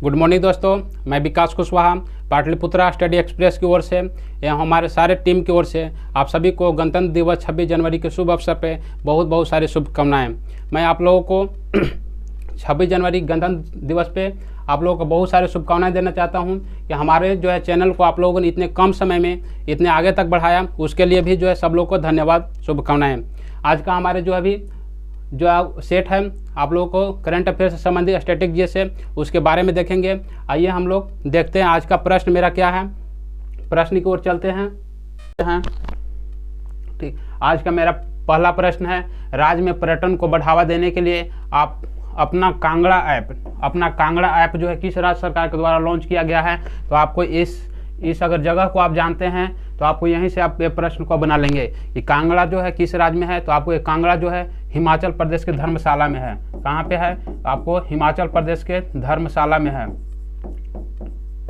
Good morning दोस्तों, मैं विकास Kushwaha Pataliputra study express की ओर से एवं हमारे सारे टीम की ओर से आप सभी को गणतंत्र दिवस 26 जनवरी के शुभ अवसर पे बहुत बहुत सारी शुभकामनाएं। मैं आप लोगों को 26 जनवरी गणतंत्र दिवस पे आप लोगों को बहुत सारी शुभकामनाएं देना चाहता हूं कि हमारे जो है चैनल को आप लोगों ने इतने कम समय में इतने आगे तक बढ़ाया, उसके लिए भी जो है सब लोगों को धन्यवाद, शुभकामनाएँ। आज का हमारे जो अभी जो सेट है आप लोगों को करंट अफेयर से संबंधित स्टैटिक जीएस है उसके बारे में देखेंगे। आइए हम लोग देखते हैं आज का प्रश्न मेरा क्या है। प्रश्न की ओर चलते हैं। ठीक, आज का मेरा पहला प्रश्न है, राज्य में पर्यटन को बढ़ावा देने के लिए आप अपना कांगड़ा ऐप जो है किस राज्य सरकार के द्वारा लॉन्च किया गया है। तो आपको इस अगर जगह को आप जानते हैं तो आपको यहीं से आप ये प्रश्न को बना लेंगे कि कांगड़ा जो है किस राज्य में है। तो आपको ये कांगड़ा जो है हिमाचल प्रदेश के धर्मशाला में है। कहाँ पे है? आपको हिमाचल प्रदेश के धर्मशाला में है।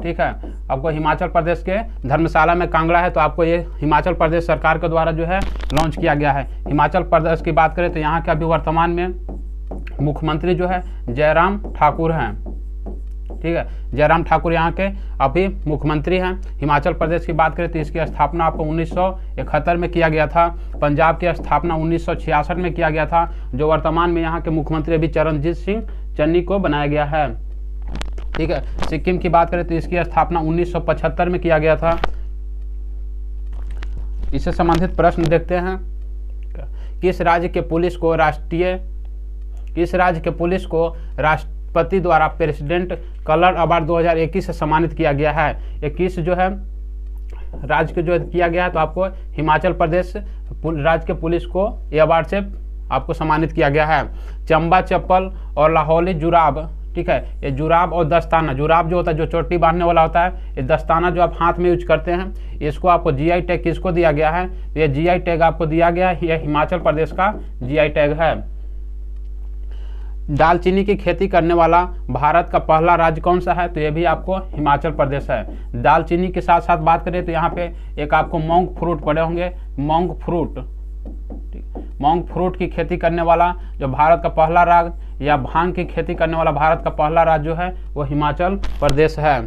ठीक है, आपको हिमाचल प्रदेश के धर्मशाला में कांगड़ा है। तो आपको ये हिमाचल प्रदेश सरकार के द्वारा जो है लॉन्च किया गया है। हिमाचल प्रदेश की बात करें तो यहाँ के अभी वर्तमान में मुख्यमंत्री जो है जयराम ठाकुर हैं। ठीक है, जयराम ठाकुर यहाँ के अभी मुख्यमंत्री हैं। हिमाचल प्रदेश की बात करें तो इसकी स्थापना आपको 1971 में किया गया था। पंजाब की स्थापना 1966 में किया गया था, जो वर्तमान में यहाँ के मुख्यमंत्री अभी चरणजीत सिंह चन्नी को बनाया गया है। ठीक है, सिक्किम की बात करें तो इसकी स्थापना 1975 में किया गया था। इससे संबंधित प्रश्न देखते हैं। किस राज्य के पुलिस को राष्ट्रपति द्वारा प्रेसिडेंट कलर अवार्ड 2021 से सम्मानित किया गया है। 21 जो है राज्य के जो किया गया है। तो आपको हिमाचल प्रदेश राज्य के पुलिस को ये अवार्ड से आपको सम्मानित किया गया है। चंबा चप्पल और लाहौली जुराब, ठीक है, ये जुराब और दस्ताना, जुराब जो होता है जो चोटी बांधने वाला होता है, ये दस्ताना जो आप हाथ में यूज करते हैं, इसको आपको जीआई टैग किसको दिया गया है? ये जीआई टैग आपको दिया गया है, ये हिमाचल प्रदेश का जीआई टैग है। दालचीनी की खेती करने वाला भारत का पहला राज्य कौन सा है? तो ये भी आपको हिमाचल प्रदेश है। दालचीनी के साथ साथ बात करें तो यहाँ पे एक आपको मोंग फ्रूट पड़े होंगे, मोंग फ्रूट की खेती करने वाला जो भारत का पहला राज्य, या भांग की खेती करने वाला भारत का पहला राज्य जो है वो हिमाचल प्रदेश है।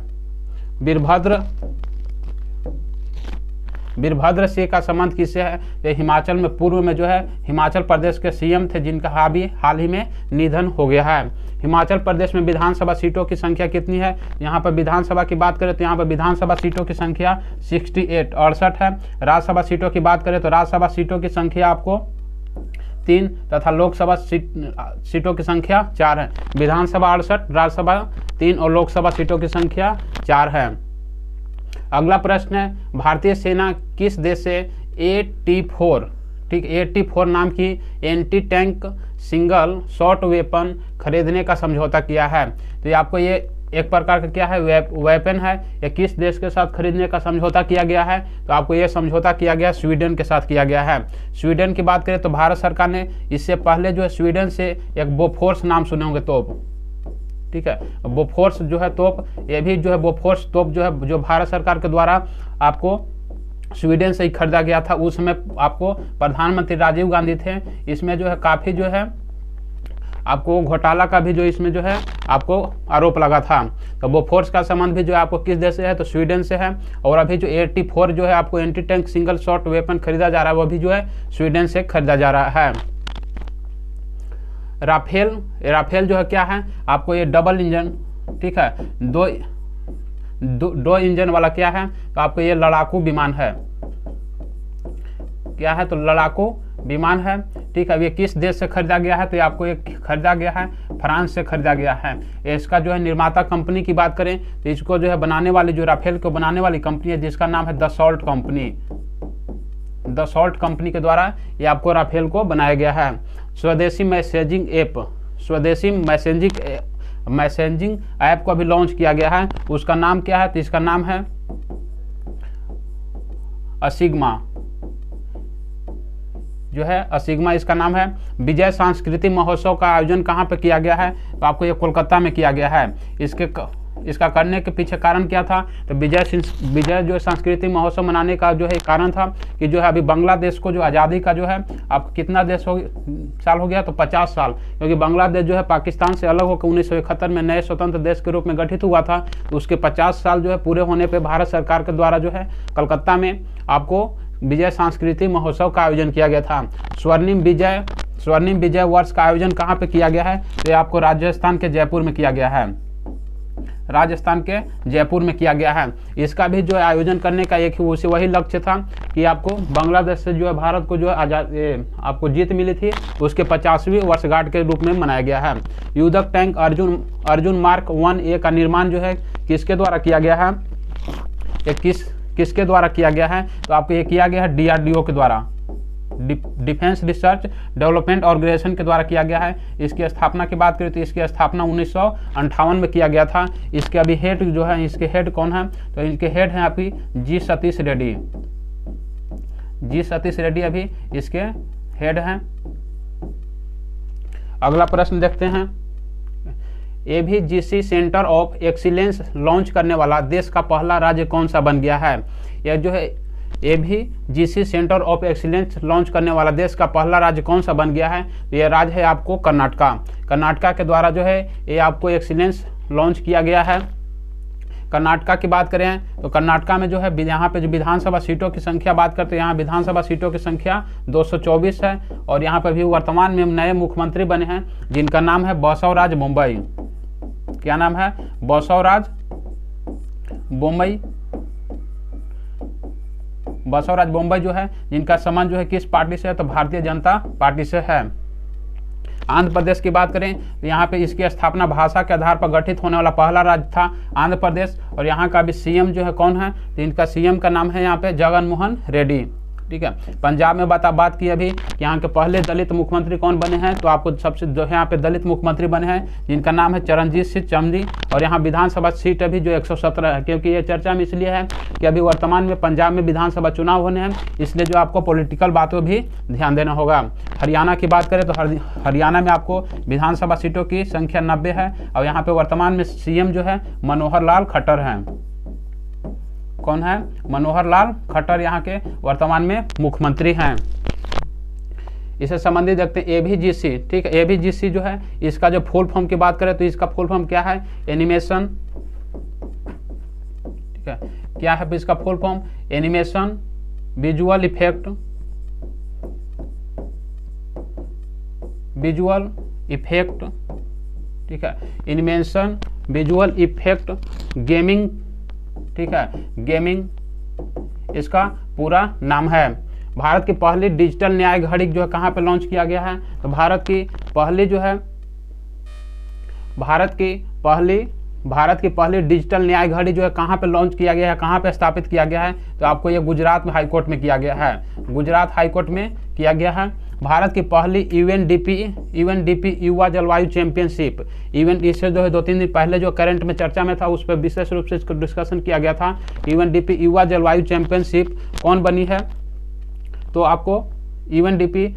वीरभद्र सिंह का संबंध किससे है? ये हिमाचल में पूर्व में जो है हिमाचल प्रदेश के सीएम थे, जिनका हाल ही में निधन हो गया है। हिमाचल प्रदेश में विधानसभा सीटों की संख्या कितनी है? यहाँ पर विधानसभा की बात करें तो यहाँ पर विधानसभा सीटों की संख्या 68 है। राज्यसभा सीटों की बात करें तो राज्यसभा सीटों की संख्या आपको 3 तथा लोकसभा सीटों की संख्या 4 है। विधानसभा 68, राज्यसभा 3 और लोकसभा सीटों की संख्या 4 है। अगला प्रश्न है, भारतीय सेना किस देश से AT-4, ठीक, AT-4 नाम की anti tank single shot weapon खरीदने का समझौता किया है? तो ये आपको ये एक प्रकार का क्या है? वेपन है। ये किस देश के साथ खरीदने का समझौता किया गया है? तो आपको ये समझौता किया गया स्वीडन के साथ किया गया है। स्वीडन की बात करें तो भारत सरकार ने इससे पहले जो है स्वीडन से एक बोफोर्स नाम सुने होंगे तोप, ठीक है, बोफोर्स जो है तोप, ये भी जो है बोफोर्स तोप जो है जो भारत सरकार के द्वारा आपको स्वीडन से ही खरीदा गया था। उस समय आपको प्रधानमंत्री राजीव गांधी थे। इसमें जो है काफ़ी जो है आपको घोटाला का भी जो इसमें जो है आपको आरोप लगा था। तो बोफोर्स का संबंध भी जो है आपको किस देश से है? तो स्वीडन से है। और अभी जो AT-4 जो है आपको anti tank single shot weapon खरीदा जा रहा है, वो भी जो है स्वीडन से खरीदा जा रहा है। राफेल जो है क्या है? आपको ये डबल इंजन, ठीक है, दो इंजन वाला क्या है? तो आपको ये लड़ाकू विमान है। क्या है? तो लड़ाकू विमान है। ठीक है, ये किस देश से खरीदा गया है? तो ये आपको एक खरीदा गया है फ्रांस से खरीदा गया है। इसका जो है निर्माता कंपनी की बात करें तो इसको जो है बनाने वाली, जो राफेल को बनाने वाली कंपनी है, जिसका नाम है दसॉल्ट कंपनी के द्वारा ये आपको राफेल को बनाया गया है। स्वदेशी मैसेजिंग ऐप को अभी लॉन्च किया गया है। उसका नाम क्या है? तो इसका नाम है असिग्मा, जो है असिग्मा इसका नाम है। विजय सांस्कृतिक महोत्सव का आयोजन कहाँ पे किया गया है? तो आपको ये कोलकाता में किया गया है। इसका करने के पीछे कारण क्या था? तो विजय जो सांस्कृतिक महोत्सव मनाने का जो है कारण था कि जो है अभी बांग्लादेश को जो आज़ादी का जो है अब कितना साल हो गया? तो 50 साल, क्योंकि बांग्लादेश जो है पाकिस्तान से अलग होकर 1971 में नए स्वतंत्र देश के रूप में गठित हुआ था। तो उसके 50 साल जो है पूरे होने पर भारत सरकार के द्वारा जो है कलकत्ता में आपको विजय सांस्कृतिक महोत्सव का आयोजन किया गया था। स्वर्णिम विजय वर्ष का आयोजन कहाँ पे किया गया है? तो ये आपको राजस्थान के जयपुर में किया गया है। राजस्थान के जयपुर में किया गया है। इसका भी जो है आयोजन करने का एक ही वही लक्ष्य था कि आपको बांग्लादेश से जो है भारत को जो है आपको जीत मिली थी, उसके 50वीं वर्षगांठ के रूप में मनाया गया है। युद्धक टैंक अर्जुन मार्क 1A का निर्माण जो है किसके द्वारा किया गया है? किसके द्वारा किया गया है? तो आपको ये किया गया है DRDO के द्वारा, डिफेंस रिसर्च डेवलपमेंट ऑर्गेनाइजेशन के द्वारा किया गया है। इसकी स्थापना की बात करें तो इसकी स्थापना 1958 में किया गया था। इसके अभी हेड जो है, इसके हेड कौन है? तो इनके हेड हैं अभी जी सतीश रेड्डी अभी इसके हेड हैं। अगला प्रश्न देखते हैं। AVGC centre of excellence launch करने वाला देश का पहला राज्य कौन सा बन गया है? यह जो है AVGC centre of excellence launch करने वाला देश का पहला राज्य कौन सा बन गया है? तो यह राज्य है आपको कर्नाटका के द्वारा जो है ये आपको एक्सीलेंस लॉन्च किया गया है। कर्नाटका की बात करें तो कर्नाटका में जो है यहाँ पे जो विधानसभा सीटों की संख्या बात करते हैं, यहाँ विधानसभा सीटों की संख्या 224 है। और यहाँ पर भी वर्तमान में नए मुख्यमंत्री बने हैं जिनका नाम है बसवराज बोम्मई। क्या नाम है? बसवराज बोम्मई जो है, जिनका संबंध जो है किस पार्टी से है? तो भारतीय जनता पार्टी से है। आंध्र प्रदेश की बात करें तो यहाँ पे इसकी स्थापना भाषा के आधार पर गठित होने वाला पहला राज्य था आंध्र प्रदेश। और यहाँ का भी CM जो है कौन है? तो इनका CM का नाम है यहाँ पे जगन मोहन रेड्डी। ठीक है। पंजाब में बात की अभी यहाँ के पहले दलित मुख्यमंत्री कौन बने हैं? तो आपको सबसे जो है यहाँ पे दलित मुख्यमंत्री बने हैं जिनका नाम है चरणजीत सिंह चंदी। और यहाँ विधानसभा सीट अभी जो 117 है, क्योंकि ये चर्चा में इसलिए है कि अभी वर्तमान में पंजाब में विधानसभा चुनाव होने हैं, इसलिए जो आपको पॉलिटिकल बातों भी ध्यान देना होगा। हरियाणा की बात करें तो हरियाणा में आपको विधानसभा सीटों की संख्या 90 है। और यहाँ पे वर्तमान में CM जो है मनोहर लाल खट्टर हैं। कौन है? मनोहर लाल खट्टर यहाँ के वर्तमान में मुख्यमंत्री हैं। इससे संबंधित देखते हैं AVGC। ठीक है, AVGC जो है इसका जो फुल फॉर्म की बात करें तो इसका फुल फॉर्म क्या है? एनिमेशन। ठीक है, क्या है इसका full form? Animation visual effect. ठीक है, एनिमेशन विजुअल इफेक्ट गेमिंग। ठीक है, गेमिंग इसका पूरा नाम है। भारत की पहली डिजिटल न्याय घड़ी जो है कहाँ पे लॉन्च किया गया है? तो भारत की पहली डिजिटल न्याय घड़ी जो है कहाँ पे लॉन्च किया गया है, कहाँ पे स्थापित किया गया है? तो आपको ये गुजरात में हाईकोर्ट में किया गया है। गुजरात हाईकोर्ट में किया गया है। भारत की पहली UNDP युवा जलवायु चैंपियनशिप इवेंट, इससे जो है 2-3 दिन पहले जो करंट में चर्चा में था उस पर विशेष रूप से इसको डिस्कशन किया गया था। UNDP युवा जलवायु चैंपियनशिप कौन बनी है? तो आपको UNDP,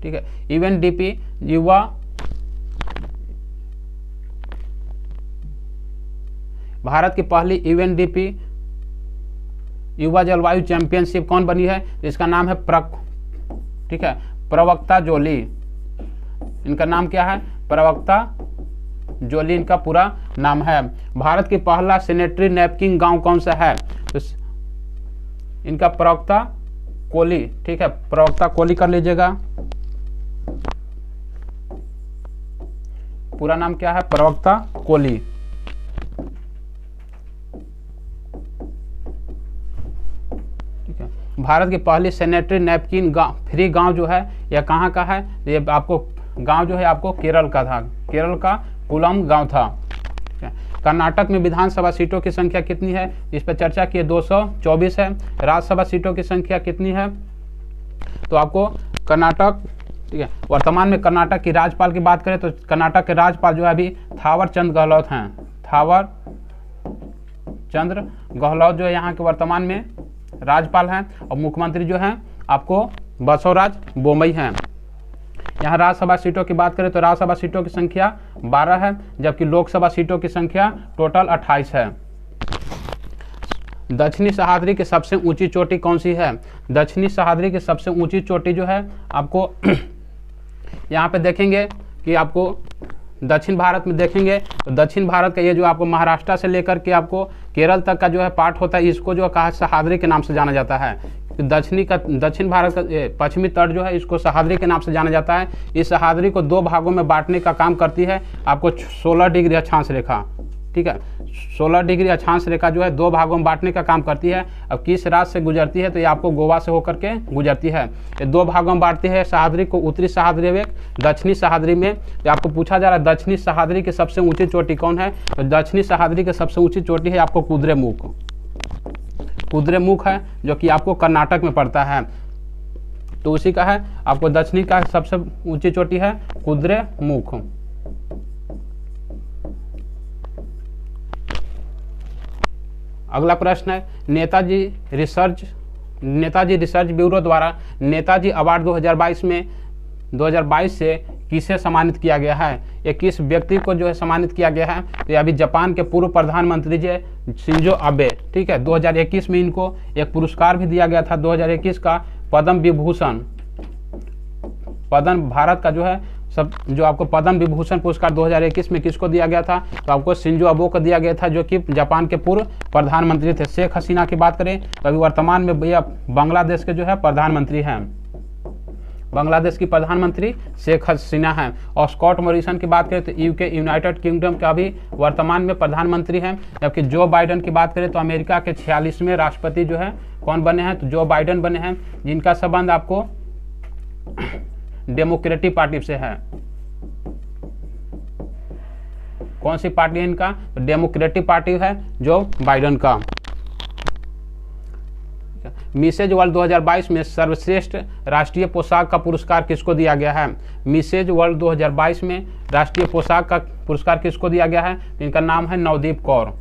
ठीक है, UNDP युवा भारत की पहली UNDP युवा जलवायु चैंपियनशिप कौन बनी है? इसका नाम है ठीक है, प्रवक्ता जोली। इनका नाम क्या है? प्रवक्ता जोली इनका पूरा नाम है। भारत की पहला सैनिटरी नैपकिन गांव कौन सा है? तो इनका प्रवक्ता कोली। ठीक है, प्रवक्ता कोली कर लीजिएगा। पूरा नाम क्या है? प्रवक्ता कोली। भारत की पहली सैनिटरी नैपकिन फ्री गांव जो है यह कहाँ का है? ये आपको गांव जो है आपको केरल का था, केरल का कुलम गांव था। कर्नाटक में विधानसभा सीटों की संख्या कितनी है? इस पर चर्चा की 224 है। राज्यसभा सीटों की संख्या कितनी है? तो आपको कर्नाटक, ठीक है, वर्तमान में कर्नाटक की राज्यपाल की बात करें तो कर्नाटक के राज्यपाल जो है अभी थावर चंद गहलोत हैं। थावर चंद्र गहलोत जो है यहाँ के वर्तमान में राज्यपाल हैं। और मुख्यमंत्री जो हैं आपको बसवराज बोम्मई हैं। यहाँ राज्यसभा सीटों की बात करें तो राज्यसभा सीटों की संख्या 12 है, जबकि लोकसभा सीटों की संख्या टोटल 28 है। दक्षिणी सह्याद्री की सबसे ऊंची चोटी कौन सी है? दक्षिणी सह्याद्री की सबसे ऊंची चोटी जो है आपको यहाँ पे देखेंगे कि आपको दक्षिण भारत में देखेंगे तो दक्षिण भारत का ये जो आपको महाराष्ट्र से लेकर के आपको केरल तक का जो है पार्ट होता है, इसको जो कहा सह्याद्री के नाम से जाना जाता है। दक्षिण भारत का पश्चिमी तट जो है इसको सह्याद्री के नाम से जाना जाता है। इस सह्याद्री को 2 भागों में बांटने का काम करती है आपको 16 डिग्री अक्षांश रेखा, ठीक है। 16 डिग्री अक्षांश रेखा जो है 2 भागों में बांटने का काम करती है। अब किस राज्य से गुजरती है तो ये आपको गोवा से होकर के गुजरती है। ये 2 भागों में बांटती है सह्याद्री को, उत्तरी सह्याद्री एक दक्षिणी सह्याद्री में। तो आपको पूछा जा रहा है दक्षिणी सह्याद्री की सबसे ऊंची चोटी कौन है? तो दक्षिणी सह्याद्री की सबसे ऊंची चोटी है आपको कुद्रेमुख। कुद्रेमुख है जो कि आपको कर्नाटक में पड़ता है। तो उसी का है आपको दक्षिणी का सबसे ऊंची चोटी है कुद्रेमुख। अगला प्रश्न है नेताजी रिसर्च ब्यूरो द्वारा नेताजी अवार्ड 2022 से किसे सम्मानित किया गया है? ये किस व्यक्ति को जो है सम्मानित किया गया है? तो अभी जापान के पूर्व प्रधानमंत्री जी शिंजो आबे, ठीक है। 2021 में इनको एक पुरस्कार भी दिया गया था, 2021 का पद्म विभूषण। पद्म भारत का जो है सब जो आपको पद्म विभूषण पुरस्कार 2021 में किसको दिया गया था? तो आपको शिंजो आबे को दिया गया था, जो कि जापान के पूर्व प्रधानमंत्री थे। शेख हसीना की बात करें तो अभी वर्तमान में भैया बांग्लादेश के जो है प्रधानमंत्री हैं। बांग्लादेश की प्रधानमंत्री शेख हसीना हैं। और स्कॉट मॉरिसन की बात करें तो यूके यूनाइटेड किंगडम का भी वर्तमान में प्रधानमंत्री हैं। जबकि जो बाइडन की बात करें तो अमेरिका के 46वें राष्ट्रपति जो है कौन बने हैं? तो जो बाइडन बने हैं, जिनका संबंध आपको डेमोक्रेटिक पार्टी से है। कौन सी पार्टी है इनका? तो डेमोक्रेटिक पार्टी है जो बाइडन का। मिसेज वर्ल्ड 2022 में सर्वश्रेष्ठ राष्ट्रीय पोशाक का पुरस्कार किसको दिया गया है? मिसेज वर्ल्ड 2022 में राष्ट्रीय पोशाक का पुरस्कार किसको दिया गया है? इनका नाम है नवदीप कौर।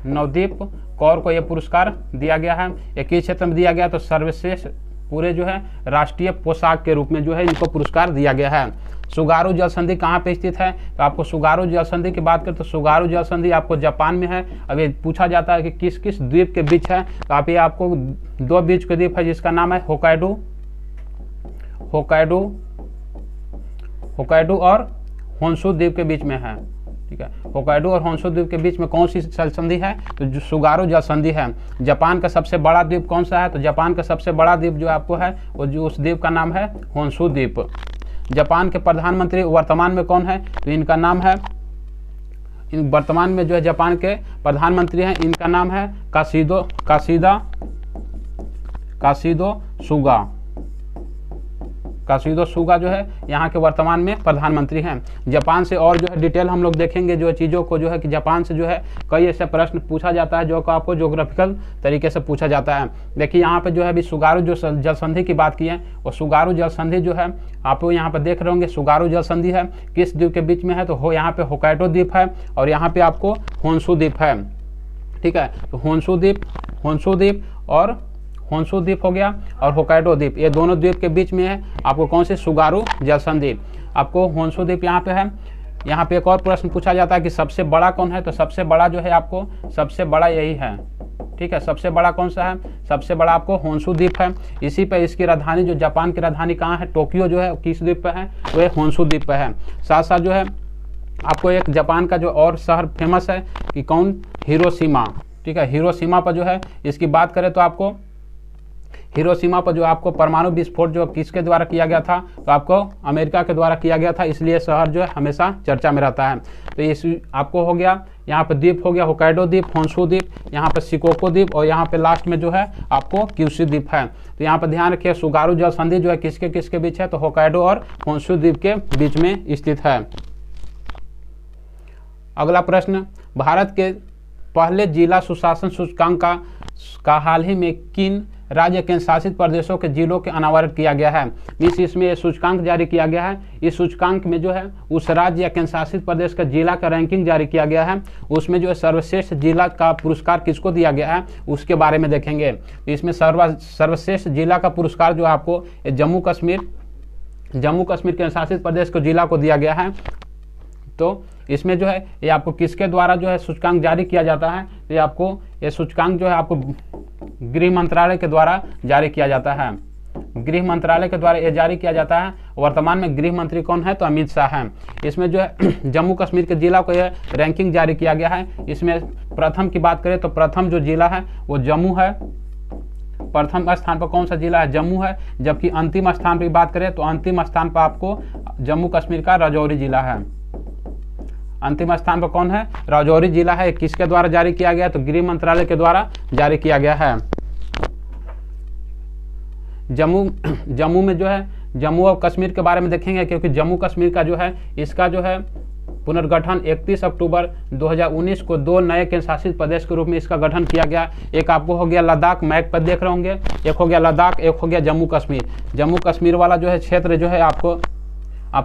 नवदीप कौर को यह पुरस्कार दिया गया है। एक ही क्षेत्र में दिया गया तो सर्वश्रेष्ठ पूरे जो है राष्ट्रीय पोशाक के रूप में जो है इनको पुरस्कार दिया गया है। सुगारू जल संधि कहाँ पे स्थित है? तो आपको सुगारू जल संधि की बात करें तो सुगारू जल संधि आपको जापान में है। अब ये पूछा जाता है कि किस किस द्वीप के बीच है, तो आप ये आपको 2 बीच के द्वीप है जिसका नाम है होकाइडो और होन्शु द्वीप के बीच में है, ठीक है। होकाइडो और होन्शु द्वीप के बीच में कौन सी जल संधि है? तो जो सुगारू जल संधि है। जापान का सबसे बड़ा द्वीप कौन सा है? तो जापान का सबसे बड़ा द्वीप जो आपको है वो जो उस द्वीप का नाम है होन्शु द्वीप। जापान के प्रधानमंत्री वर्तमान में कौन है? तो इनका नाम है, वर्तमान में जो है जापान के प्रधानमंत्री हैं, इनका नाम है काशिदो सुगा जो है यहाँ के वर्तमान में प्रधानमंत्री हैं। जापान से और जो है डिटेल हम लोग देखेंगे जो चीज़ों को जो है कि जापान से जो है कई ऐसे प्रश्न पूछा जाता है जो को आपको ज्योग्राफिकल तरीके से पूछा जाता है। देखिए यहाँ पे जो है अभी सुगारू जो जल संधि की बात की है, और सुगारू जल संधि जो है आप यहाँ पे देख रहे होंगे सुगारू जल संधि है किस द्वीप के बीच में है? तो यहाँ पे होकाइडो द्वीप है और यहाँ पे आपको होन्शु द्वीप है, ठीक है। तो होन्शु द्वीप हो गया और होकाइडो द्वीप, ये दोनों द्वीप के बीच में है आपको कौन सी? सुगारू जल संधि। आपको होन्शु द्वीप यहाँ पे है। यहाँ पे एक और प्रश्न पूछा जाता है कि सबसे बड़ा कौन है? तो सबसे बड़ा जो है आपको सबसे बड़ा यही है, ठीक है। सबसे बड़ा कौन सा है? सबसे बड़ा आपको होन्शु द्वीप है। इसी पे इसकी राजधानी जो जापान की राजधानी कहाँ है? टोक्यो जो है किस द्वीप पे है? तो ये होन्शु द्वीप पे है। साथ साथ जो है आपको एक जापान का जो और शहर फेमस है कि कौन? हिरोशिमा, ठीक है। हिरोशिमा पर जो है इसकी बात करें तो आपको हिरोशिमा पर जो आपको परमाणु विस्फोट जो किसके द्वारा किया गया था? तो आपको अमेरिका के द्वारा किया गया था, इसलिए शहर जो है हमेशा चर्चा में रहता है। तो इस आपको हो गया यहाँ पे द्वीप हो गया होकाइडो द्वीप, होन्शु द्वीप, यहाँ पे शिकोको द्वीप और यहाँ पे लास्ट में जो है आपको क्यूशु द्वीप है। तो यहाँ पे ध्यान रखिए सुगारू जल संधि जो है किसके किसके बीच है? तो होकाइडो और होन्शु द्वीप के बीच में स्थित है। अगला प्रश्न, भारत के पहले जिला सुशासन सूचकांक का हाल ही में किन राज्य केंद्र शासित प्रदेशों के जिलों के अनावरण किया गया है? इसमें यह सूचकांक जारी किया गया है। इस सूचकांक में जो है उस राज्य या केंद्र शासित प्रदेश का जिला का रैंकिंग जारी किया गया है। उसमें जो है सर्वश्रेष्ठ जिला का पुरस्कार किसको दिया गया है उसके बारे में देखेंगे। इसमें सर्वश्रेष्ठ जिला का पुरस्कार जो आपको जम्मू कश्मीर जम्मू कश्मीर केंद्र शासित प्रदेश को जिला को दिया गया है। तो इसमें जो है ये आपको किसके द्वारा जो है सूचकांक जारी किया जाता है, तो ये आपको ये सूचकांक जो है आपको गृह मंत्रालय के द्वारा जारी किया जाता है। गृह मंत्रालय के द्वारा ये जारी किया जाता है। वर्तमान में गृह मंत्री कौन है, तो अमित शाह हैं। इसमें जो है जम्मू कश्मीर के जिला को यह रैंकिंग जारी किया गया है। इसमें प्रथम की बात करें तो प्रथम जो जिला है वो जम्मू है। प्रथम स्थान पर कौन सा जिला है, जम्मू है। जबकि अंतिम स्थान पर बात करें तो अंतिम स्थान पर आपको जम्मू कश्मीर का राजौरी जिला है। अंतिम स्थान पर कौन है, राजौरी जिला है। किसके द्वारा जारी किया गया, तो गृह मंत्रालय के द्वारा जारी किया गया है। जम्मू में जो है जम्मू और कश्मीर के बारे में देखेंगे, क्योंकि जम्मू कश्मीर का जो है इसका जो है पुनर्गठन 31 अक्टूबर 2019 को 2 नए केंद्र शासित प्रदेश के रूप में इसका गठन किया गया। एक आपको हो गया लद्दाख, मैप पर देख रहे होंगे, एक हो गया लद्दाख, एक हो गया जम्मू कश्मीर। जम्मू कश्मीर वाला जो है क्षेत्र जो है आपको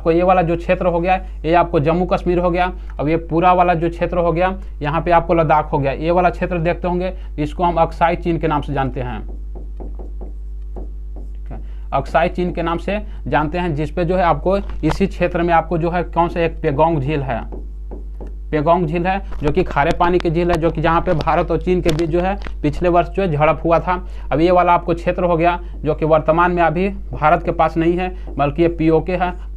ये वाला जो क्षेत्र हो गया ये आपको जम्मू कश्मीर हो गया। अब ये पूरा वाला जो क्षेत्र हो गया यहाँ पे आपको लद्दाख हो गया। ये वाला क्षेत्र देखते होंगे, इसको हम अक्साई चीन के नाम से जानते हैं। अक्साई चीन के नाम से जानते हैं, जिसपे जो है आपको इसी क्षेत्र में आपको जो है कौन सा एक पेगोंग झील है। पेगोंग झील है जो कि खारे पानी की झील है, जो कि जहाँ पे भारत और चीन के बीच जो है पिछले वर्ष जो है झड़प हुआ था। अब ये वाला आपको क्षेत्र हो गया जो कि वर्तमान में अभी भारत के पास नहीं है, बल्कि ये पीओके है,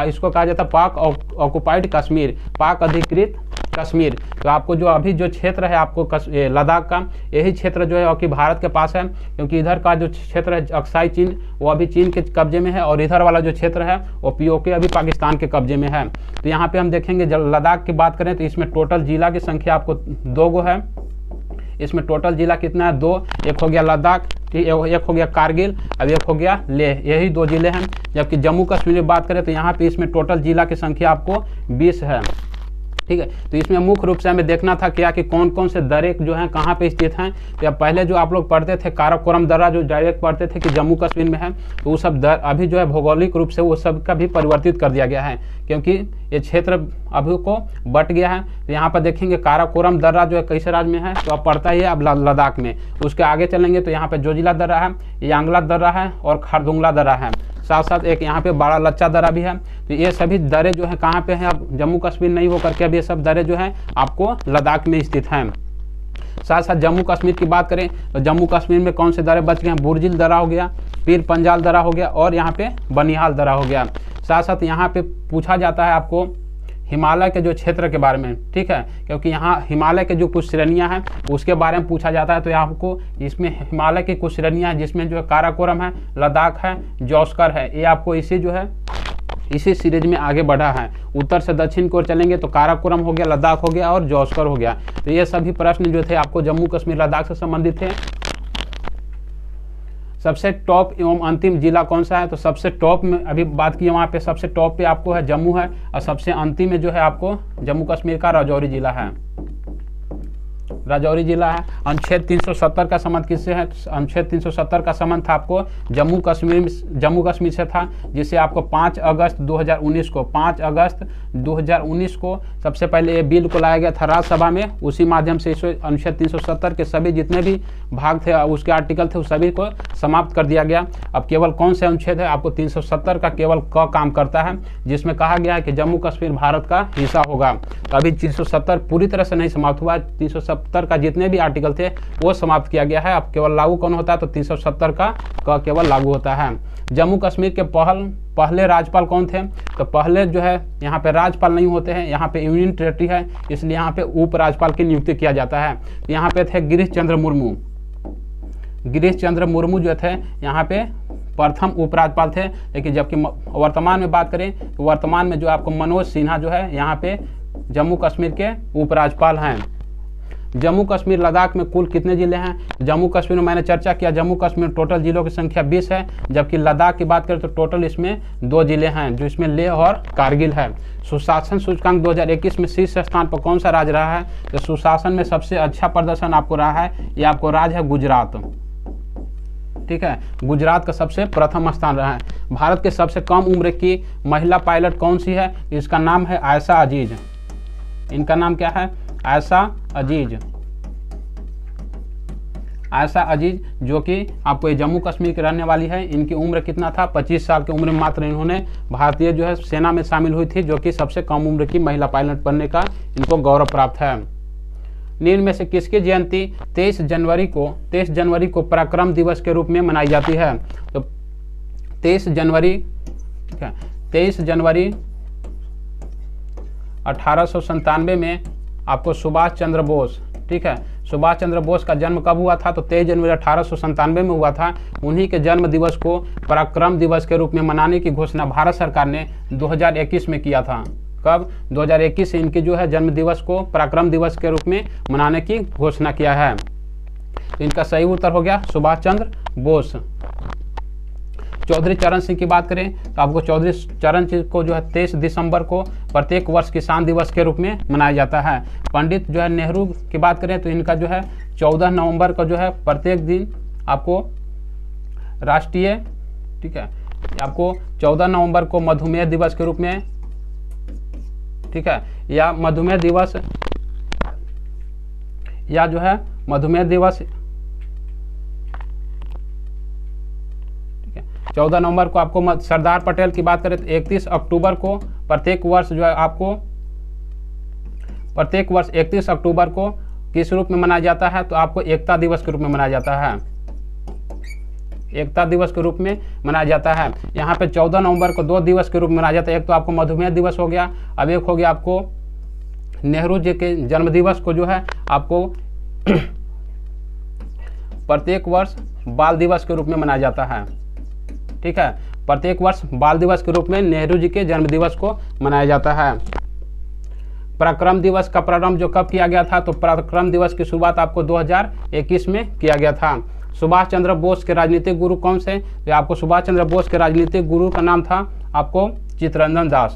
इसको कहा जाता है पाक ऑक्युपाइड कश्मीर, पाक अधिकृत कश्मीर। तो आपको जो अभी जो क्षेत्र है आपको लद्दाख का, यही क्षेत्र जो है कि भारत के पास है, क्योंकि इधर का जो क्षेत्र है अक्साई चीन वो अभी चीन के कब्जे में है, और इधर वाला जो क्षेत्र है वो पीओके अभी पाकिस्तान के कब्जे में है। तो यहाँ पे हम देखेंगे जब लद्दाख की बात करें तो इसमें टोटल जिला की संख्या आपको 2 गो है। इसमें टोटल जिला कितना है, 2। एक हो गया लद्दाख, एक हो गया कारगिल, अब एक हो गया लेह, यही 2 जिले हैं। जबकि जम्मू कश्मीर की बात करें तो यहाँ पे इसमें टोटल जिला की संख्या आपको 20 है। ठीक है, तो इसमें मुख्य रूप से हमें देखना था क्या कि कौन कौन से दर्रे जो हैं कहाँ पे स्थित हैं। तो या पहले जो आप लोग पढ़ते थे काराकोरम दर्रा, जो डायरेक्ट पढ़ते थे कि जम्मू कश्मीर में है, तो वो सब अभी जो है भौगोलिक रूप से वो सब का भी परिवर्तित कर दिया गया है, क्योंकि ये क्षेत्र अभी को बट गया है। तो यहाँ पर देखेंगे काराकोरम दर्रा जो है किस राज्य में है, तो अब पड़ता ही है अब लद्दाख में। उसके आगे चलेंगे तो यहाँ पे जोजिला दर्रा है, यांगला दर्रा है और खारदुंगला दर्रा है। साथ साथ एक यहाँ पे बड़ा लच्चा दर्रा भी है। तो ये सभी दर्रे जो है कहाँ पे हैं, अब जम्मू कश्मीर नहीं होकर के अब ये सब दर्रे जो हैं आपको लद्दाख में स्थित हैं। साथ साथ जम्मू कश्मीर की बात करें तो जम्मू कश्मीर में कौन से दर्रे बच गए हैं, बुर्जिल दर्रा हो गया, पीर पंजाल दर्रा हो गया और यहाँ पे बनिहाल दर्रा हो गया। साथ साथ यहाँ पे पूछा जाता है आपको हिमालय के जो क्षेत्र के बारे में, ठीक है, क्योंकि यहाँ हिमालय के जो कुछ श्रेणियाँ हैं उसके बारे में पूछा जाता है। तो यहाँ आपको इसमें हिमालय की कुछ श्रेणियाँ हैं, जिसमें जो है काराकोरम है, लद्दाख है, जौस्कर है। ये आपको इसी सीरीज में आगे बढ़ा है। उत्तर से दक्षिण की ओर चलेंगे तो काराकोरम हो गया, लद्दाख हो गया और जौस्कर हो गया। तो ये सभी प्रश्न जो थे आपको जम्मू कश्मीर लद्दाख से संबंधित थे। सबसे टॉप एवं अंतिम जिला कौन सा है, तो सबसे टॉप में अभी बात की वहाँ पे सबसे टॉप पे आपको है जम्मू है, और सबसे अंतिम में जो है आपको जम्मू कश्मीर का राजौरी जिला है। राजौरी जिला है। अनुच्छेद 370 का संबंध किससे है, अनुच्छेद 370 का संबंध था आपको जम्मू कश्मीर से था, जिसे आपको 5 अगस्त 2019 को सबसे पहले ये बिल को लाया गया था राज्यसभा में। उसी माध्यम से इस अनुच्छेद 370 के सभी जितने भी भाग थे उसके आर्टिकल थे उस सभी को समाप्त कर दिया गया। अब केवल कौन से अनुच्छेद है, आपको 370 का केवल क काम करता है, जिसमें कहा गया है कि जम्मू कश्मीर भारत का हिस्सा होगा। तो अभी 370 पूरी तरह से नहीं समाप्त हुआ, 370 का जितने भी आर्टिकल थे वो समाप्त किया गया है। अब केवल लागू कौन होता है, तो 370 का केवल लागू होता है। जम्मू कश्मीर के पहले राज्यपाल कौन थे, तो पहले जो है यहाँ पे राज्यपाल नहीं होते हैं, यहाँ पे यूनियन टेरिटरी है, इसलिए यहाँ पे उप राज्यपाल की नियुक्ति किया जाता है। तो यहाँ पे थे गिरीश चंद्र मुर्मू जो थे यहाँ पे प्रथम उपराज्यपाल थे। लेकिन जबकि वर्तमान में बात करें तो वर्तमान में जो आपको मनोज सिन्हा जो है यहाँ पे जम्मू कश्मीर के उपराज्यपाल हैं। जम्मू कश्मीर लद्दाख में कुल कितने जिले हैं, जम्मू कश्मीर में मैंने चर्चा किया, जम्मू कश्मीर में टोटल जिलों की संख्या 20 है। जबकि लद्दाख की बात करें तो टोटल इसमें 2 जिले हैं, जो इसमें लेह और कारगिल है। सुशासन सूचकांक 2021 में शीर्ष स्थान पर कौन सा राज्य रहा है, तो सुशासन में सबसे अच्छा प्रदर्शन आपको रहा है, ये आपको राज्य है गुजरात। ठीक है, गुजरात का सबसे प्रथम स्थान रहा है। भारत के सबसे कम उम्र की महिला पायलट कौन सी है, इसका नाम है आयशा अजीज। इनका नाम क्या है, आयशा अजीज। आयशा अजीज जो कि आपको ये जम्मू कश्मीर की रहने वाली है, इनकी उम्र कितना था, 25 साल की उम्र में मात्र इन्होंने भारतीय जो है सेना में शामिल हुई थी, जो कि सबसे कम उम्र की महिला पायलट बनने का इनको गौरव प्राप्त है। निम्न में से किसकी जयंती 23 जनवरी को पराक्रम दिवस के रूप में मनाई जाती है? तो 23 जनवरी 1897 में आपको सुभाष चंद्र बोस, ठीक है, सुभाष चंद्र बोस का जन्म कब हुआ था? तो 23 जनवरी 1897 में हुआ था। उन्हीं के जन्म दिवस को पराक्रम दिवस के रूप में मनाने की घोषणा भारत सरकार ने 2021 में किया था। कब? 2021 से इनके जो है जन्म दिवस को पराक्रम दिवस के रूप में मनाने की घोषणा किया है। तो इनका सही उत्तर हो गया सुभाष चंद्र बोस। चौधरी चरण सिंह की बात करें तो आपको चौधरी चरण सिंह को जो है 23 दिसंबर को प्रत्येक वर्ष किसान दिवस के रूप में मनाया जाता है। पंडित जो है नेहरू की बात करें तो इनका जो है 14 नवंबर को जो है प्रत्येक दिन आपको राष्ट्रीय, ठीक है, आपको 14 नवंबर को मधुमेह दिवस के रूप में, ठीक है, या मधुमेह दिवस, या जो है मधुमेह दिवस, 14 नवंबर को आपको सरदार पटेल की बात करें तो 31 अक्टूबर को प्रत्येक वर्ष जो है आपको प्रत्येक वर्ष 31 अक्टूबर को किस रूप में मनाया जाता है? तो आपको एकता दिवस के रूप में मनाया जाता है, एकता दिवस के रूप में मनाया जाता है। यहाँ पे 14 नवंबर को 2 दिवस के रूप में मनाया जाता है। एक तो आपको मधुमेह दिवस हो गया, अब एक हो गया आपको नेहरू जी के जन्म दिवस को जो है आपको प्रत्येक वर्ष बाल दिवस के रूप में मनाया जाता है, ठीक है, प्रत्येक वर्ष बाल दिवस के रूप में नेहरू जी के जन्म दिवस को मनाया जाता है। पराक्रम दिवस का प्रारंभ जो कब किया गया था? तो पराक्रम दिवस की शुरुआत आपको 2021 में किया गया था। सुभाष चंद्र बोस के राजनीतिक गुरु कौन से? तो आपको सुभाष चंद्र बोस के राजनीतिक गुरु का नाम था आपको चित्तरंजन दास।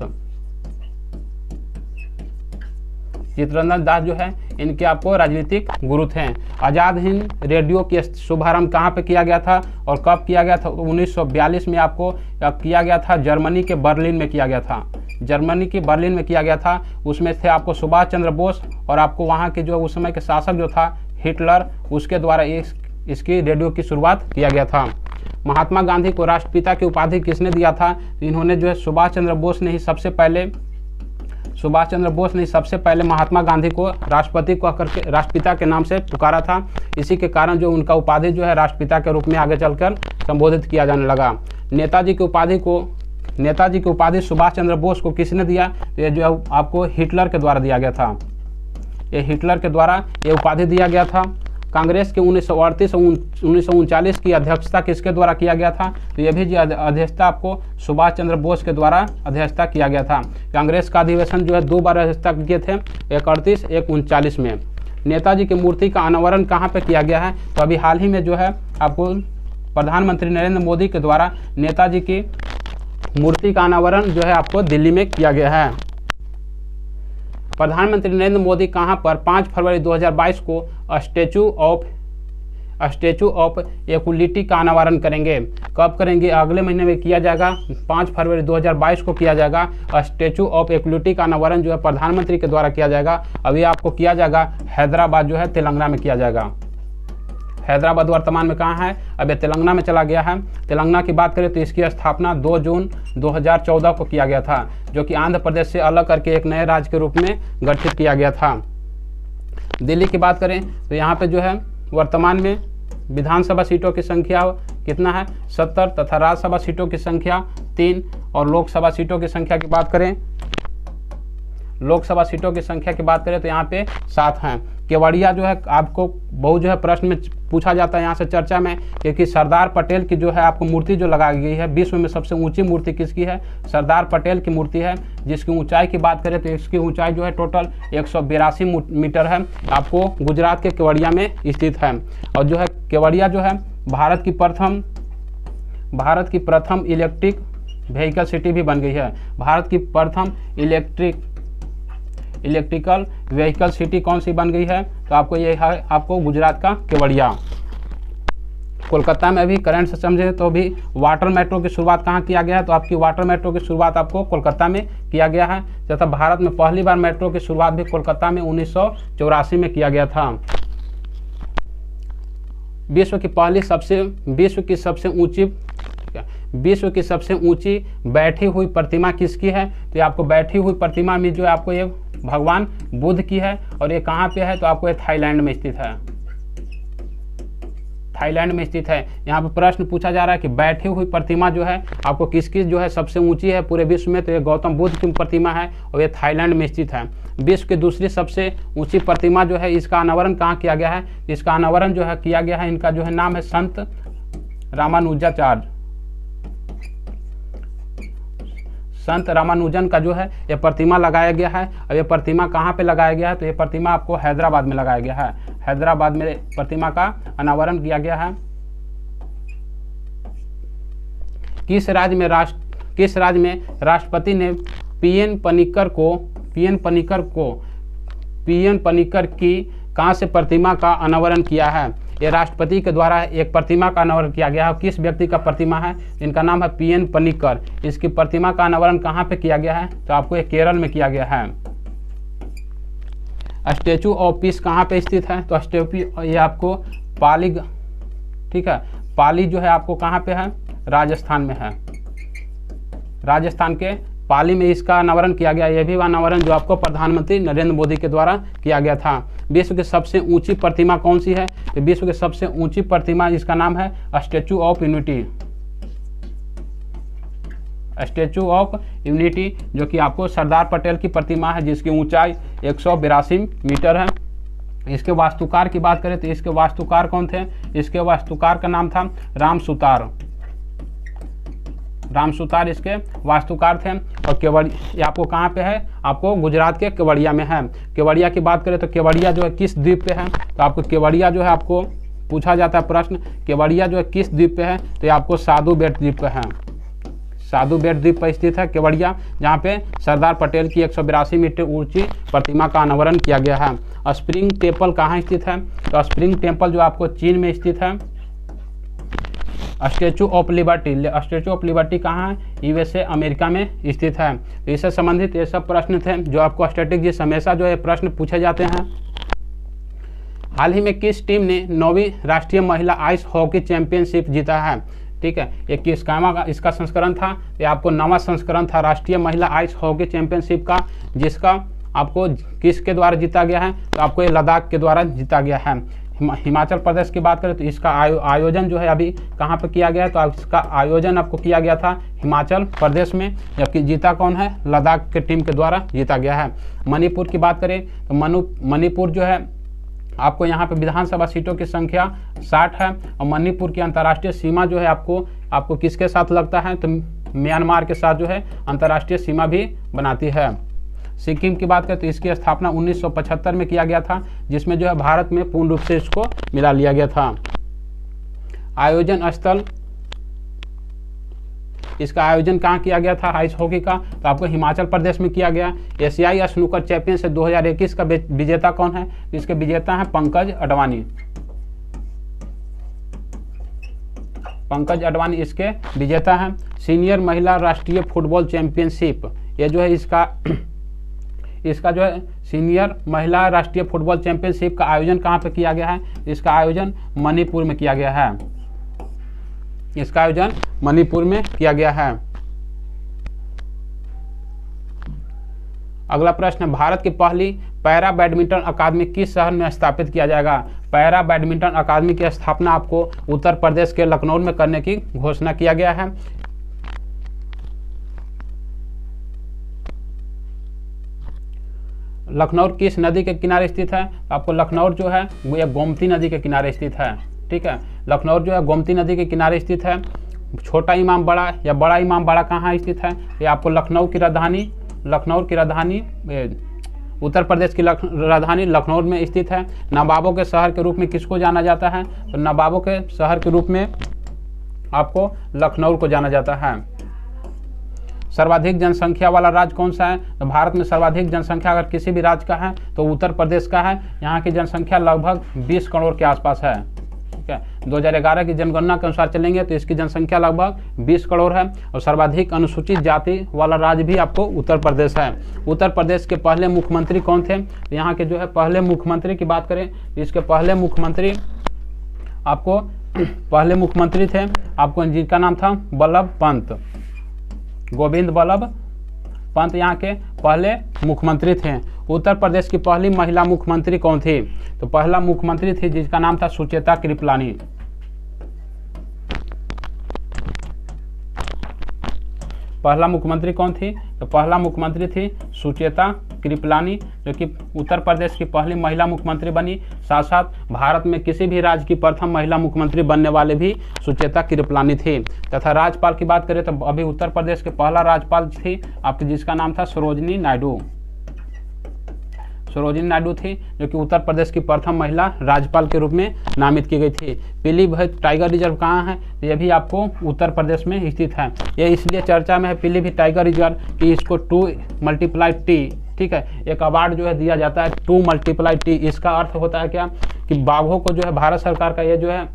चित्तरंजन दास जो है इनके आपको राजनीतिक गुरु थे। आज़ाद हिंद रेडियो की शुभारंभ कहाँ पे किया गया था और कब किया गया था? 1942 में आपको किया गया था, जर्मनी के बर्लिन में किया गया था, जर्मनी की बर्लिन में किया गया था। उसमें थे आपको सुभाष चंद्र बोस और आपको वहाँ के जो उस समय के शासक जो था हिटलर, उसके द्वारा इसकी रेडियो की शुरुआत किया गया था। महात्मा गांधी को राष्ट्रपिता की उपाधि किसने दिया था? तो इन्होंने जो है सुभाष चंद्र बोस ने ही सबसे पहले महात्मा गांधी को राष्ट्रपति को करके राष्ट्रपिता के नाम से पुकारा था। इसी के कारण जो उनका उपाधि जो है राष्ट्रपिता के रूप में आगे चलकर संबोधित किया जाने लगा। नेताजी की उपाधि सुभाष चंद्र बोस को किसने दिया? तो ये जो है आपको हिटलर के द्वारा दिया गया था, ये हिटलर के द्वारा ये उपाधि दिया गया था। कांग्रेस के 1938 और 1939 की अध्यक्षता किसके द्वारा किया गया था? तो ये भी अध्यक्षता आपको सुभाष चंद्र बोस के द्वारा अध्यक्षता किया गया था। कांग्रेस का अधिवेशन जो है 2 बार अध्यक्षता किए थे, एक 38 एक 39 में। नेताजी की मूर्ति का अनावरण कहाँ पे किया गया है? तो अभी हाल ही में जो है आपको प्रधानमंत्री नरेंद्र मोदी के द्वारा नेताजी की मूर्ति का अनावरण जो है आपको दिल्ली में किया गया है। प्रधानमंत्री नरेंद्र मोदी कहां पर 5 फरवरी 2022 को स्टैचू ऑफ इक्वलिटी का अनावरण करेंगे? कब करेंगे? अगले महीने में किया जाएगा, 5 फरवरी 2022 को किया जाएगा। स्टैचू ऑफ इक्वलिटी का अनावरण जो है प्रधानमंत्री के द्वारा किया जाएगा। अभी आपको किया जाएगा हैदराबाद जो है तेलंगाना में किया जाएगा। हैदराबाद वर्तमान में कहाँ है? अब ये तेलंगाना में चला गया है। तेलंगाना की बात करें तो इसकी स्थापना 2 जून 2014 को किया गया था, जो कि आंध्र प्रदेश से अलग करके एक नए राज्य के रूप में गठित किया गया था। दिल्ली की बात करें तो यहाँ पे जो है वर्तमान में विधानसभा सीटों की संख्या कितना है? 70 तथा राज्यसभा सीटों की संख्या 3 और लोकसभा सीटों की संख्या की बात करें तो यहाँ पे 7 हैं। केवड़िया जो है आपको बहुत जो है प्रश्न में पूछा जाता है यहाँ से चर्चा में, क्योंकि सरदार पटेल की जो है आपको मूर्ति जो लगाई गई है, विश्व में सबसे ऊंची मूर्ति किसकी है? सरदार पटेल की मूर्ति है, जिसकी ऊंचाई की बात करें तो इसकी ऊंचाई जो है टोटल 182 मीटर है। आपको गुजरात के केवड़िया में स्थित है। और जो है केवड़िया जो है भारत की प्रथम इलेक्ट्रिक व्हीकल सिटी भी बन गई है। भारत की प्रथम इलेक्ट्रिकल व्हीकल सिटी कौन सी बन गई है? तो आपको ये है आपको गुजरात का केवड़िया। कोलकाता में अभी करंट से समझे तो अभी वाटर मेट्रो की शुरुआत कहाँ किया गया है? तो आपकी वाटर मेट्रो की शुरुआत आपको कोलकाता में किया गया है, तथा भारत में पहली बार मेट्रो की शुरुआत भी कोलकाता में 1984 में किया गया था। विश्व की सबसे ऊंची बैठी हुई प्रतिमा किसकी है? तो ये आपको बैठी हुई प्रतिमा में जो है आपको ये भगवान बुद्ध की है, और ये कहाँ पे है? तो आपको ये थाईलैंड में स्थित है, थाईलैंड में स्थित है। यहाँ पे प्रश्न पूछा जा रहा है कि बैठी हुई प्रतिमा जो है आपको किसकी जो है सबसे ऊंची है पूरे विश्व में? तो ये गौतम बुद्ध की प्रतिमा है और ये थाईलैंड में स्थित है। विश्व की दूसरी सबसे ऊंची प्रतिमा जो है इसका अनावरण कहाँ किया गया है? इसका अनावरण जो है किया गया है, इनका जो है नाम है संत रामानुजाचार्य। संत रामानुजन का जो है ये प्रतिमा लगाया गया है, और ये प्रतिमा कहाँ पे लगाया गया है? तो ये प्रतिमा आपको हैदराबाद में लगाया गया है। हैदराबाद में प्रतिमा का अनावरण किया गया है। किस राज्य में राष्ट्रपति ने पीएन पनिक्कर की कहाँ से प्रतिमा का अनावरण किया है? ये राष्ट्रपति के द्वारा एक प्रतिमा का अनावरण किया गया है। किस व्यक्ति का प्रतिमा है? इनका नाम है पीएन पनिक्कर। इसकी प्रतिमा का अनावरण कहाँ पे किया गया है? तो आपको ये केरल में किया गया है। स्टैचू ऑफ पीस कहाँ पे स्थित है? तो स्टैचू ये आपको पाली, ठीक है, पाली जो है आपको कहाँ पे है? राजस्थान में है। राजस्थान के पाली में इसका अनावरण किया गया। यह भी अनावरण जो आपको प्रधानमंत्री नरेंद्र मोदी के द्वारा किया गया था। विश्व की सबसे ऊंची प्रतिमा कौन सी है? तो विश्व की सबसे ऊंची प्रतिमा इसका नाम है statue of unity. Statue of unity जो कि आपको सरदार पटेल की प्रतिमा है, जिसकी ऊंचाई 182 मीटर है। इसके वास्तुकार की बात करें तो इसके वास्तुकार कौन थे? इसके वास्तुकार का नाम था राम सुतार इसके वास्तुकार थे। और केवड़िया आपको कहाँ पे है? आपको गुजरात के केवड़िया में है। केवड़िया की बात करें तो केवड़िया जो है किस द्वीप पे है? तो आपको केवड़िया जो है आपको पूछा जाता है प्रश्न, केवड़िया जो है किस द्वीप पे है? तो ये आपको साधु बेट द्वीप पे है। साधु बेट द्वीप पर स्थित है केवड़िया, जहाँ पे सरदार पटेल की 182 मीटर ऊंची प्रतिमा का अनावरण किया गया है। स्प्रिंग टेम्पल कहाँ स्थित है? तो स्प्रिंग टेम्पल जो आपको चीन में स्थित है। स्टैचू ऑफ लिबर्टी कहाँ है? यूएसए अमेरिका में स्थित है। तो इससे संबंधित ये सब प्रश्न थे जो आपको स्ट्रेटेजी हमेशा जो है प्रश्न पूछे जाते हैं। हाल ही में किस टीम ने 9वीं राष्ट्रीय महिला आइस हॉकी चैंपियनशिप जीता है? ठीक है, ये इसका संस्करण था, ये आपको 9वां संस्करण था राष्ट्रीय महिला आइस हॉकी चैंपियनशिप का, जिसका आपको किसके द्वारा जीता गया है? तो आपको ये लद्दाख के द्वारा जीता गया है। हिमाचल प्रदेश की बात करें तो इसका आयोजन जो है अभी कहाँ पे किया गया है? तो इसका आयोजन आपको किया गया था हिमाचल प्रदेश में, जबकि जीता कौन है? लद्दाख के टीम के द्वारा जीता गया है। मणिपुर की बात करें तो मणिपुर जो है आपको यहाँ पे विधानसभा सीटों की संख्या 60 है, और मणिपुर की अंतर्राष्ट्रीय सीमा जो है आपको किसके साथ लगता है? तो म्यांमार के साथ जो है अंतर्राष्ट्रीय सीमा भी बनाती है। सिक्किम की बात करें तो इसकी स्थापना 1975 में किया गया था, जिसमें जो है भारत में पूर्ण रूप से इसको मिला लिया गया था। आयोजन स्थल, इसका आयोजन कहाँ किया गया था आइस हॉकी का? तो आपको हिमाचल प्रदेश में किया गया। एशियाई स्नूकर चैंपियनशिप 2021 का विजेता कौन है? इसके विजेता हैं पंकज अडवाणी इसके विजेता हैं। सीनियर महिला राष्ट्रीय फुटबॉल चैंपियनशिप, ये जो है इसका जो है सीनियर महिला राष्ट्रीय फुटबॉल चैंपियनशिप का आयोजन कहाँ पे किया गया है? इसका आयोजन मणिपुर में किया गया है। इसका आयोजन मणिपुर में किया गया है। अगला प्रश्न, भारत की पहली पैरा बैडमिंटन अकादमी किस शहर में स्थापित किया जाएगा? पैरा बैडमिंटन अकादमी की स्थापना आपको उत्तर प्रदेश के लखनऊ में करने की घोषणा किया गया है। लखनऊ किस नदी के किनारे स्थित है? आपको लखनऊ जो है वो एक गोमती नदी के किनारे स्थित है। ठीक है, लखनऊ जो है गोमती नदी के किनारे स्थित है। छोटा इमाम बाड़ा या बड़ा इमाम बाड़ा कहाँ स्थित है? ये आपको लखनऊ की राजधानी उत्तर प्रदेश की राजधानी लखनऊ में स्थित है। नवाबों के शहर के रूप में किसको जाना जाता है? तो नवाबों के शहर के रूप में आपको लखनऊ को जाना जाता है। सर्वाधिक जनसंख्या वाला राज्य कौन सा है? तो भारत में सर्वाधिक जनसंख्या अगर किसी भी राज्य का है तो उत्तर प्रदेश का है। यहाँ की जनसंख्या लगभग 20 करोड़ के आसपास है। ठीक है, 2011 की जनगणना के अनुसार चलेंगे तो इसकी जनसंख्या लगभग 20 करोड़ है। और सर्वाधिक अनुसूचित जाति वाला राज्य भी आपको उत्तर प्रदेश है। उत्तर प्रदेश के पहले मुख्यमंत्री कौन थे? यहाँ के जो है पहले मुख्यमंत्री की बात करें तो इसके पहले मुख्यमंत्री आपको पहले मुख्यमंत्री थे आपको जिनका नाम था वल्लभ पंत, गोविंद वल्लभ पंत यहाँ के पहले मुख्यमंत्री थे। उत्तर प्रदेश की पहली महिला मुख्यमंत्री कौन थी? तो पहला मुख्यमंत्री थी जिसका नाम था सुचेता कृपलानी। पहला मुख्यमंत्री कौन थी? तो पहला मुख्यमंत्री थी सुचेता कृपलानी, जो कि उत्तर प्रदेश की पहली महिला मुख्यमंत्री बनी। साथ साथ भारत में किसी भी राज्य की प्रथम महिला मुख्यमंत्री बनने वाले भी सुचेता कृपलानी थी। तथा राज्यपाल की बात करें तो अभी उत्तर प्रदेश के पहला राज्यपाल थी आपकी जिसका नाम था सरोजिनी नायडू। सरोजिनी नायडू थी जो कि उत्तर प्रदेश की प्रथम महिला राज्यपाल के रूप में नामित की गई थी। पीलीभीत टाइगर रिजर्व कहाँ है? तो ये भी आपको उत्तर प्रदेश में स्थित है। ये इसलिए चर्चा में है पीलीभीत टाइगर रिजर्व कि इसको 2x T, ठीक है, एक अवार्ड जो है दिया जाता है 2x T। इसका अर्थ होता है क्या कि बाघों को जो है भारत सरकार का ये जो है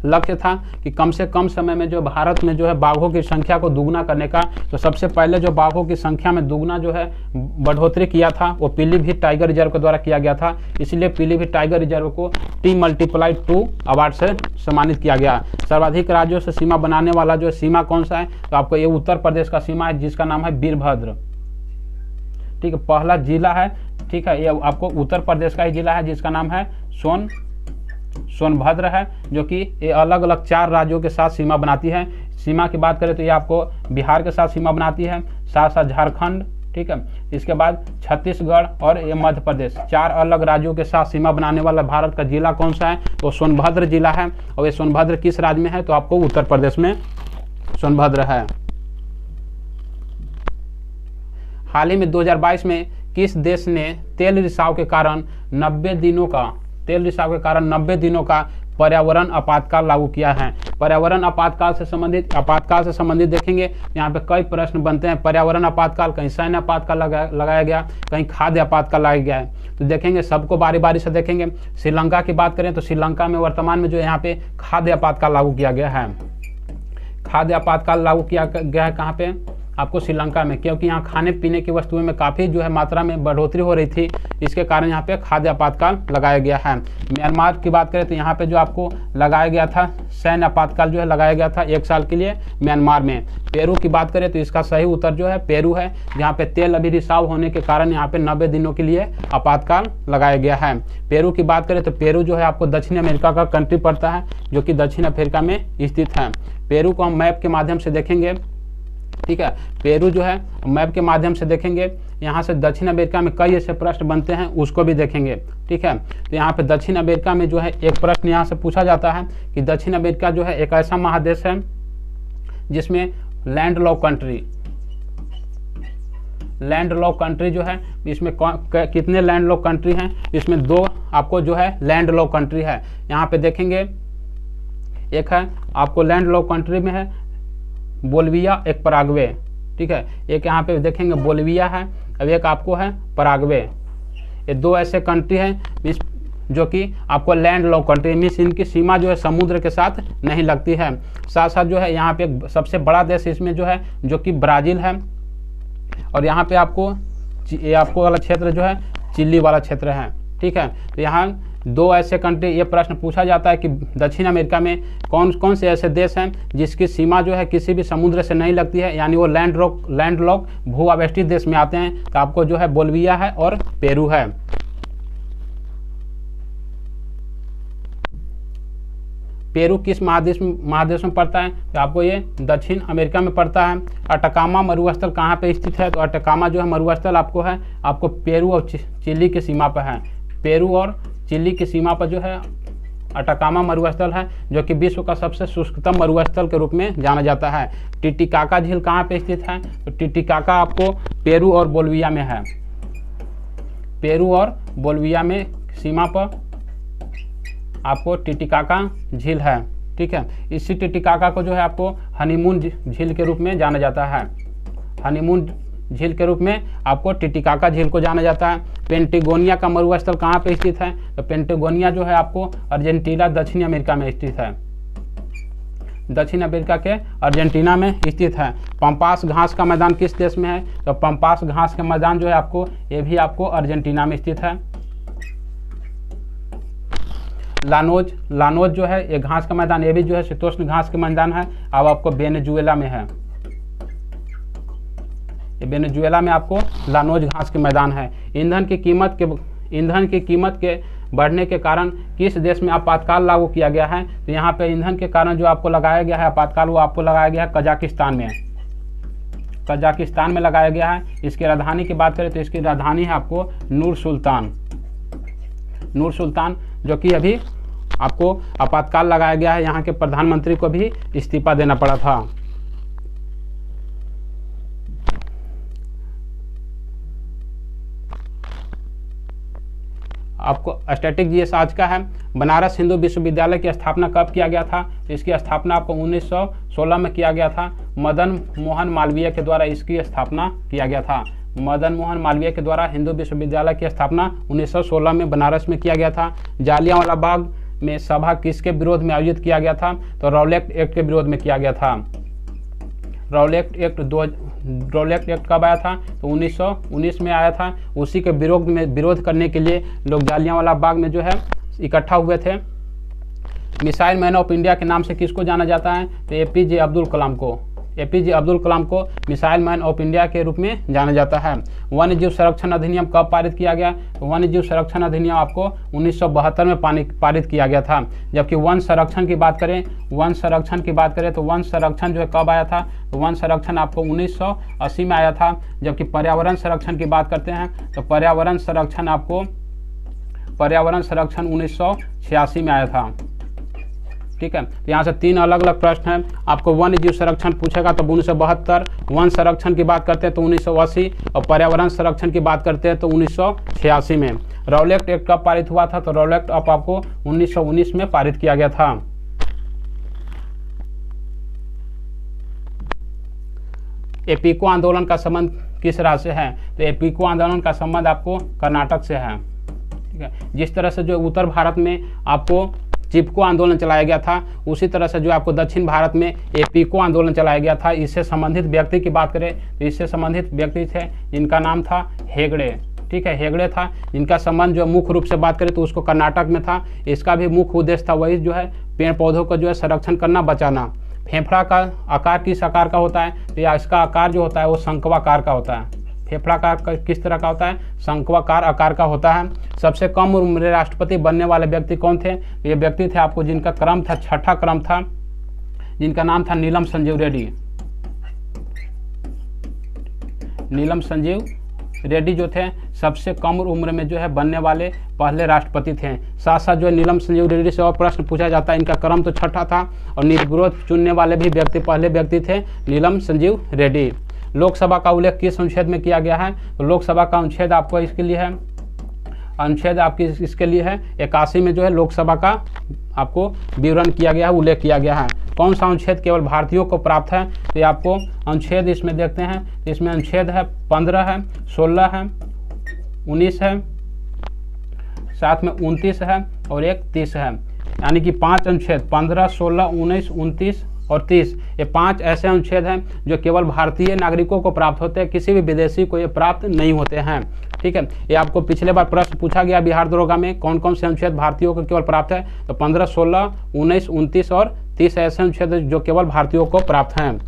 लक्ष्य था कि कम से कम समय में जो भारत में जो है बाघों की संख्या को दुगना करने का। तो सबसे पहले जो बाघों की संख्या में दुगना जो है बढ़ोतरी किया था वो पीलीभीत टाइगर रिजर्व के द्वारा किया गया था। इसलिए पीलीभीत टाइगर रिजर्व को T×2 अवार्ड से सम्मानित किया गया। सर्वाधिक राज्यों से सीमा बनाने वाला जो सीमा कौन सा है? तो आपको ये उत्तर प्रदेश का सीमा है जिसका नाम है वीरभद्र, ठीक है। पहला जिला है, ठीक है, ये आपको उत्तर प्रदेश का ही जिला है जिसका नाम है सोनभद्र है, जो कि ये अलग अलग 4 राज्यों के साथ सीमा बनाती है। सीमा की बात करें तो ये आपको बिहार के साथ सीमा बनाती है, साथ साथ झारखंड, ठीक है, इसके बाद छत्तीसगढ़ और ये मध्य प्रदेश, 4 अलग राज्यों के साथ सीमा बनाने वाला भारत का जिला कौन सा है? तो सोनभद्र जिला है। और ये सोनभद्र किस राज्य में है? तो आपको उत्तर प्रदेश में सोनभद्र है। हाल ही में 2022 में किस देश ने तेल रिसाव के कारण 90 दिनों का पर्यावरण आपातकाल लागू किया है? पर्यावरण आपातकाल से संबंधित देखेंगे यहाँ पे कई प्रश्न बनते हैं। पर्यावरण आपातकाल, कहीं सैन्य आपातकाल लगाया गया, कहीं खाद्य आपातकाल लगाया गया है। तो देखेंगे सबको बारी बारी से देखेंगे। श्रीलंका की बात करें तो श्रीलंका में वर्तमान में जो यहाँ पे खाद्य आपातकाल लागू किया गया है। खाद्य आपातकाल लागू किया गया है कहाँ पे? आपको श्रीलंका में, क्योंकि यहाँ खाने पीने की वस्तुओं में काफ़ी जो है मात्रा में बढ़ोतरी हो रही थी, इसके कारण यहाँ पे खाद्य आपातकाल लगाया गया है। म्यांमार की बात करें तो यहाँ पे जो आपको लगाया गया था सैन्य आपातकाल जो है लगाया गया था 1 साल के लिए म्यांमार में। पेरू की बात करें तो इसका सही उत्तर जो है पेरू है, जहाँ पे तेल अभी रिसाव होने के कारण यहाँ पे 90 दिनों के लिए आपातकाल लगाया गया है। पेरू की बात करें तो पेरू जो है आपको दक्षिण अमेरिका का कंट्री पड़ता है, जो कि दक्षिण अफ्रीका में स्थित है। पेरू को हम मैप के माध्यम से देखेंगे, ठीक है, पेरू जो है मैप के माध्यम से देखेंगे। यहाँ से दक्षिण अमेरिका में कई ऐसे प्रश्न बनते हैं, उसको भी देखेंगे, ठीक है। तो यहाँ पे दक्षिण अमेरिका में जो है एक प्रश्न यहाँ से पूछा जाता है कि दक्षिण अमेरिका जो है एक ऐसा महादेश है जिसमें लैंडलॉक कंट्री जो है, इसमें कितने लैंडलॉक कंट्री हैं? इसमें 2 आपको जो है लैंडलॉक कंट्री है। यहाँ पे देखेंगे एक है आपको लैंडलॉक कंट्री में है बोलिविया, एक पराग्वे, ठीक है। एक यहाँ पे देखेंगे बोलिविया है, अब एक आपको है पराग्वे। ये 2 ऐसे कंट्री हैं जो कि आपको लैंडलॉक कंट्री मीन्स इनकी सीमा जो है समुद्र के साथ नहीं लगती है। साथ साथ जो है यहाँ पे सबसे बड़ा देश इसमें जो है जो कि ब्राज़ील है। और यहाँ पे आपको वाला क्षेत्र जो है चिली वाला क्षेत्र है, ठीक है। तो यहाँ 2 ऐसे कंट्री, ये प्रश्न पूछा जाता है कि दक्षिण अमेरिका में कौन कौन से ऐसे देश हैं जिसकी सीमा जो है किसी भी समुद्र से नहीं लगती है, यानी वो लैंडलॉक भू आवेष्टित देश में आते हैं। तो आपको जो है बोलिविया है और पेरू है। पेरू किस महादेश में पड़ता है? तो आपको ये दक्षिण अमेरिका में पड़ता है। अटकामा मरुस्थल कहाँ पे स्थित है? तो अटकामा जो है मरुस्थल आपको पेरू और चिली की सीमा पर है। पेरू और चिली की सीमा पर जो है अटकामा मरुस्थल है, जो कि विश्व का सबसे शुष्कतम मरुस्थल के रूप में जाना जाता है। टिटिकाका झील कहाँ पे स्थित है? तो टिटिकाका आपको पेरू और बोलिविया में है। पेरू और बोलिविया में सीमा पर आपको टिटिकाका झील है, ठीक है। इसी टिटिकाका को जो है आपको हनीमून झील के रूप में जाना जाता है। हनीमून झील के रूप में आपको टिटिकाका झील को जाना जाता है। पेंटागोनिया का मरुस्थल कहाँ पे स्थित है? तो पेंटागोनिया जो है आपको अर्जेंटीना दक्षिण अमेरिका में स्थित है। दक्षिण अमेरिका के अर्जेंटीना में स्थित है। पंपास घास का मैदान किस देश में है? तो पंपास घास का मैदान जो है आपको ये भी आपको अर्जेंटीना में स्थित है। लानोज जो है ये घास का मैदान, ये भी जो है शीतोष्ण घास के मैदान है। अब आपको वेनेजुएला में है, ये वेनेजुएला में आपको लानोज घास के मैदान है। ईंधन की कीमत के बढ़ने के कारण किस देश में आपातकाल लागू किया गया है? तो यहाँ पे ईंधन के कारण जो आपको लगाया गया है आपातकाल, वो आपको लगाया गया है कजाकिस्तान में लगाया गया है। इसकी राजधानी की बात करें तो इसकी राजधानी है आपको नूर सुल्तान, जो कि अभी आपको आपातकाल लगाया गया है। यहाँ के प्रधानमंत्री को भी इस्तीफा देना पड़ा था। आपको स्टैटिक जीएस आज का है, बनारस हिंदू विश्वविद्यालय की स्थापना कब किया गया था? तो इसकी स्थापना आपको 1916 में किया गया था। मदन मोहन मालवीय के द्वारा इसकी स्थापना किया गया था। मदन मोहन मालवीय के द्वारा हिंदू विश्वविद्यालय की स्थापना 1916 में बनारस में किया गया था। जालियांवाला बाग में सभा किसके विरोध में आयोजित किया गया था? तो रॉलेट एक्ट के विरोध में किया गया था। रॉलेट एक्ट कब आया था? तो 1919 में आया था। उसी के विरोध करने के लिए लोग जालियांवाला बाग में जो है इकट्ठा हुए थे। मिसाइल मैन ऑफ इंडिया के नाम से किसको जाना जाता है? तो एपीजे अब्दुल कलाम को मिसाइल मैन ऑफ इंडिया के रूप में जाना जाता है। वन्य जीव संरक्षण अधिनियम कब पारित किया गया? तो वन्य जीव संरक्षण अधिनियम आपको 1972 में पारित किया गया था। जबकि वन संरक्षण की बात करें तो वन संरक्षण जो है कब आया था? तो वन संरक्षण आपको 1980 में आया था। जबकि पर्यावरण संरक्षण की बात करते हैं तो पर्यावरण संरक्षण 1986 में आया था। ठीक है, तो यहाँ से 3 अलग अलग प्रश्न हैं। आपको वन्य जीव संरक्षण पूछेगा तो 1972, वन संरक्षण की बात करते हैं तो 1980 और पर्यावरण संरक्षण की बात करते हैं तो 1986 में। रॉलेट एक्ट कब पारित हुआ था? तो रॉलेट एक्ट आपको 1919 में पारित किया गया था। एपीको आंदोलन का संबंध किस राज्य से है? तो एपीको आंदोलन का संबंध आपको कर्नाटक से है। ठीक है, जिस तरह से जो उत्तर भारत में आपको चिपको आंदोलन चलाया गया था, उसी तरह से जो आपको दक्षिण भारत में एपीको आंदोलन चलाया गया था। इससे संबंधित व्यक्ति की बात करें तो इससे संबंधित व्यक्ति थे जिनका नाम था हेगड़े। ठीक है, हेगड़े था, जिनका संबंध जो मुख्य रूप से बात करें तो उसको कर्नाटक में था। इसका भी मुख्य उद्देश्य था वही जो है पेड़ पौधों का जो है संरक्षण करना, बचाना। फेफड़ा का आकार किस आकार का होता है? तो या इसका आकार जो होता है वो शंक्वाकार का होता है। फेफड़ा आकार किस तरह का होता है? शंक्वाकार आकार का होता है। सबसे कम उम्र में राष्ट्रपति बनने वाले व्यक्ति कौन थे? ये व्यक्ति थे आपको जिनका क्रम था 6ठा क्रम था, जिनका नाम था नीलम संजीव रेड्डी। नीलम संजीव रेड्डी जो थे सबसे कम उम्र में जो है बनने वाले पहले राष्ट्रपति थे। साथ साथ जो है नीलम संजीव रेड्डी से और प्रश्न पूछा जाता है। इनका क्रम तो 6ठा था और निर्विरोध चुनने वाले भी पहले व्यक्ति थे नीलम संजीव रेड्डी। लोकसभा का उल्लेख किस अनुच्छेद में किया गया है? तो लोकसभा का अनुच्छेद आपको इसके लिए है, अनुच्छेद आपकी इसके लिए है 81 में जो है लोकसभा का आपको विवरण किया गया है, उल्लेख किया गया है। कौन सा अनुच्छेद केवल भारतीयों को प्राप्त है? तो ये आपको अनुच्छेद इसमें देखते हैं, इसमें अनुच्छेद है 15 है, 16 है, 19 है, साथ में 29 है और एक 30 है। यानी कि 5 अनुच्छेद 15, 16, 19, 29 और 30, ये 5 ऐसे अनुच्छेद हैं जो केवल भारतीय नागरिकों को प्राप्त होते हैं, किसी भी विदेशी को ये प्राप्त नहीं होते हैं। ठीक है, ये आपको पिछले बार प्रश्न पूछा गया बिहार दरोगा में कौन कौन से अनुच्छेद भारतीयों को केवल प्राप्त है? तो 15, 16, 19, 29 और 30 ऐसे अनुच्छेद जो केवल भारतीयों को प्राप्त हैं।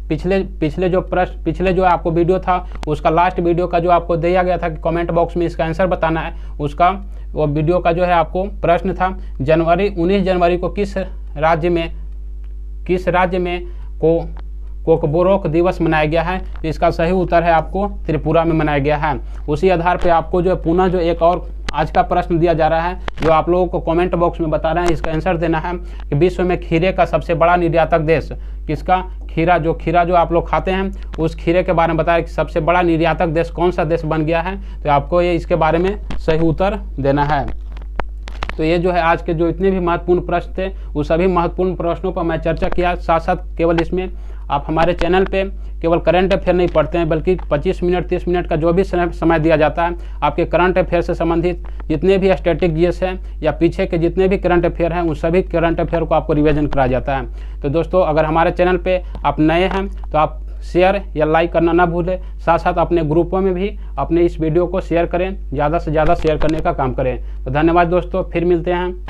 पिछले जो आपको वीडियो था उसका लास्ट वीडियो का जो आपको दिया गया था कि कमेंट बॉक्स में इसका आंसर बताना है, उसका वो वीडियो का जो है आपको प्रश्न था 19 जनवरी को किस राज्य में कोकबोरोक दिवस मनाया गया है? तो इसका सही उत्तर है आपको त्रिपुरा में मनाया गया है। उसी आधार पे आपको जो है पुनः जो एक और आज का प्रश्न दिया जा रहा है जो आप लोगों को कमेंट बॉक्स में बता रहे हैं, इसका आंसर देना है कि विश्व में खीरे का सबसे बड़ा निर्यातक देश किसका? खीरा जो आप लोग खाते हैं उस खीरे के बारे में बताया कि सबसे बड़ा निर्यातक देश कौन सा देश बन गया है? तो आपको ये इसके बारे में सही उत्तर देना है। तो ये जो है आज के जो इतने भी महत्वपूर्ण प्रश्न थे उस सभी महत्वपूर्ण प्रश्नों पर मैं चर्चा किया। साथ साथ केवल इसमें आप हमारे चैनल पे केवल करंट अफेयर नहीं पढ़ते हैं बल्कि 25 मिनट 30 मिनट का जो भी समय दिया जाता है आपके करंट अफेयर से संबंधित जितने भी स्टैटिक जीएस हैं या पीछे के जितने भी करंट अफेयर हैं उन सभी करंट अफेयर को आपको रिवीजन कराया जाता है। तो दोस्तों अगर हमारे चैनल पे आप नए हैं तो आप शेयर या लाइक करना ना भूलें। साथ साथ अपने ग्रुपों में भी अपने इस वीडियो को शेयर करें, ज़्यादा से ज़्यादा शेयर करने का काम करें। तो धन्यवाद दोस्तों, फिर मिलते हैं।